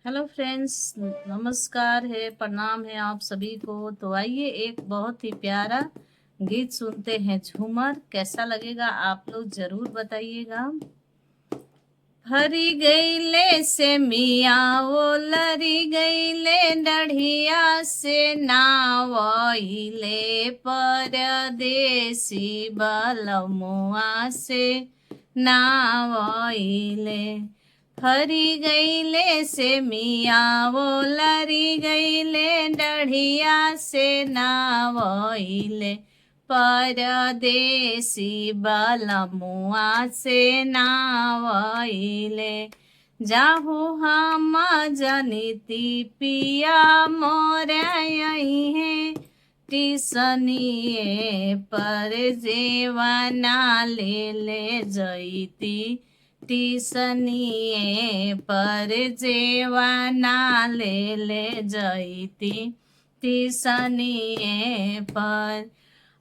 Hello friends, नमस्कार है, प्रणाम है आप सभी को। तो आइए एक बहुत ही प्यारा गीत सुनते हैं। झूमर कैसा लगेगा आप लोग जरूर बताइएगा। हरी गईले से मिया वो लरी गईले डढ़िया से नावइले परदेसी बलमुआ से नावइले। हरी गईले से मिया वो लरी गईले डढ़िया से नावइले परदेसी बलमुआ से नावइले। जाहु हम जनिती पिया मोरे है टिसनिए पर जेवना ले जईती टिसनिए पर जेवना ले जईती टिसनिए पर।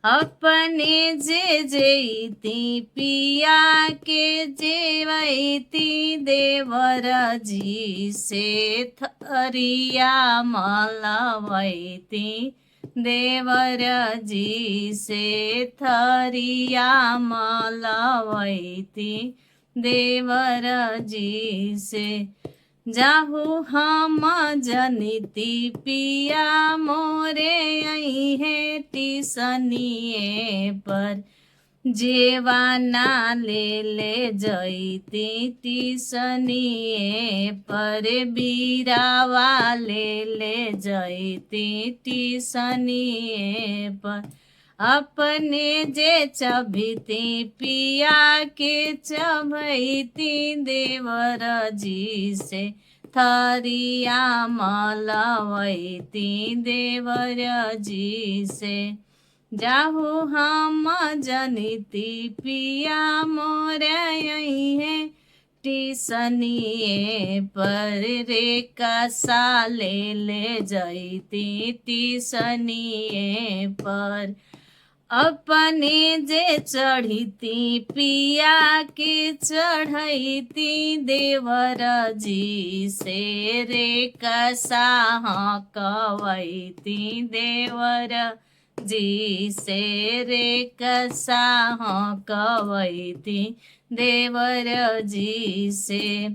अपने जे जईती पिया के जेवैती देवर जी से थरिया मलवैती देवर जी से थरिया मलवैती देवर जी से। जाहु हम जनिती पिया मोरे है टिसनिए पर जेवाना ले जईती टिसनिए पर बीरावा ले जईती टिसनिए पर। अपने जे चभिती पिया के चभैती देवर जी से थरिया मलवैती देवर जी से। जाहु हम जनिती पिया मोरे है टिसनिए पर रे कसा ले जईती टिसनिए पर। अपने जे चढ़ीती पिया के चढ़ैती देवर जी से रे कसा कवैती देवर जी से रे कसा कवैती देवर जी से।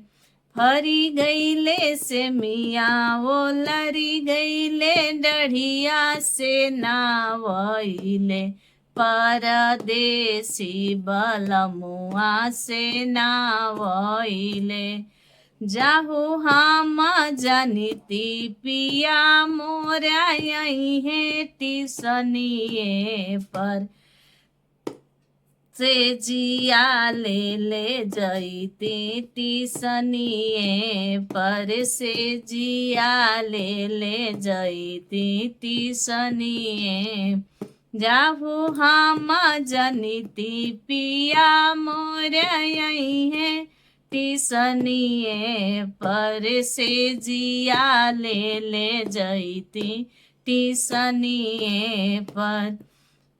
हरी गईले से मिया वो लरी गईले डढ़िया से नावइले परदेसी बलमुआ से नावइले। जाहु हम जनिती पिया मोरा है टिसनिए पर से जिया ले जईती टिसनिए पर से जिया ले जईती टिसनिए। जाहु हम जनिती पिया मोरे है टिसनिए पर से जिया ले जईती टिसनिए पर।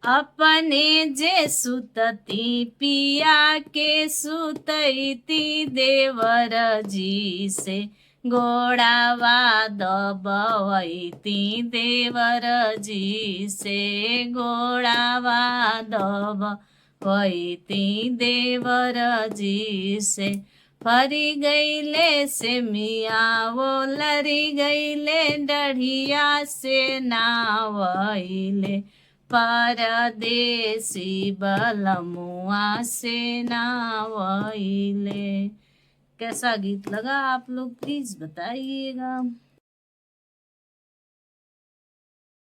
अपने जे सुतती पिया के सुतैती देवर जी से गोड़ावा दबवैती देवर जी से गोड़ावा दबवैती देवर जी से। हरी गईले से मिया वो लरी गईले डढ़िया से नावइले परदेसी बलमुआ से नावइले। कैसा गीत लगा आप लोग प्लीज बताइएगा।